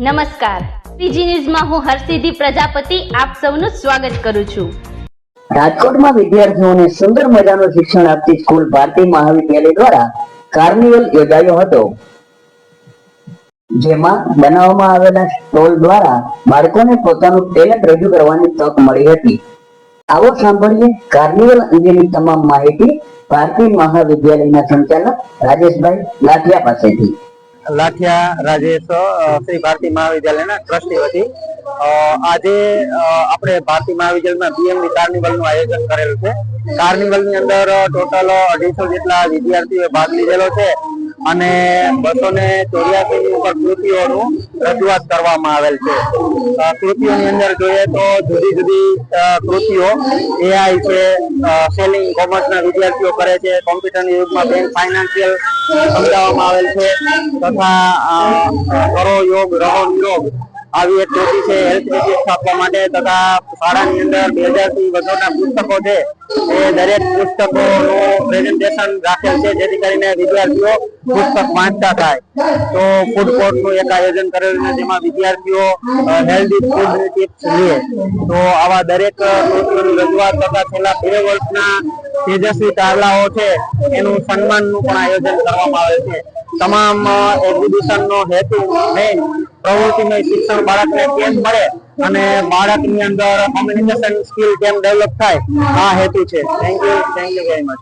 નમસ્કાર, પીજી ન્યૂઝમાં હું હરસિદ્ધિ પ્રજાપતિ આપ સૌનું સ્વાગત કરું છું. રાજકોટમાં વિદ્યાર્થીઓને સુંદર મજાનું શિક્ષણ આપતી સ્કૂલ ભારતી મહાવિદ્યાલય દ્વારા કાર્નિવલ યોજાયો હતો, જેમાં બનાવવામાં આવેલા સ્ટોલ દ્વારા બાળકોને પોતાનું ટેલેન્ટ રજૂ કરવાની તક મળી હતી. આવો સાંભળીએ કાર્નિવલ અંગેની તમામ માહિતી ભારતી મહાવિદ્યાલયના સંચાલક રાજેશભાઈ લાઠિયા પાસેથી. લાઠિયા રાજેશ, શ્રી ભારતી મહાવિદ્યાલયના ટ્રસ્ટી વતી આજે આપણે ભારતી મહાવિદ્યાલયમાં બીએમડી કાર્નિવલ નું આયોજન કરેલું છે. કાર્નિવલ ની અંદર ટોટલ 250 જેટલા વિદ્યાર્થીઓ ભાગ લીધેલો છે અને 284 ની ઉપર કૃતિઓનું રજૂઆત કરવામાં આવેલ છે. કૃતિઓની અંદર જોઈએ તો જુદી જુદી કૃતિઓ એઆઈ છે, સેલિંગ કોમર્સના વિદ્યાર્થીઓ કરે છે, કોમ્પ્યુટરના યુગમાં બેંક ફાઇનાન્શિયલ સમજાવવામાં આવેલ છે, તથા કરો યોગ રહો નિરોગ આવી એક કૃતિ છે હેલ્થ ડિઝીઝ આપવા માટે, તથા શાળાની અંદર 2000 થી વધુના પુસ્તકો છે એ દરેક પુસ્તકોનું પ્રેઝન્ટેશન રાખેલ છે જેથી કરીને વિદ્યાર્થીઓ પુસ્તક વાંચતા થાય. તો ફૂડ કોર્ટનું એક આયોજન કરેલું છે જેમાં વિદ્યાર્થીઓ હેલ્ધી ફૂડની ટિપ્સ લે. તો આવા દરેક કૃતિઓની રજૂઆત તથા છેલ્લા 2 વર્ષના તેજસ્વી તારલાઓ છે એનું સન્માનનું પણ આયોજન કરવામાં આવે છે. તમામ એક્ઝિબિશનનો હેતુ મેઇન પ્રવૃત્તિમય શિક્ષણ બાળકને કેમ મળે અને બાળકની અંદર કોમ્યુનિકેશન સ્કિલ કેમ ડેવલપ થાય, આ હેતુ છે. Thank you very much.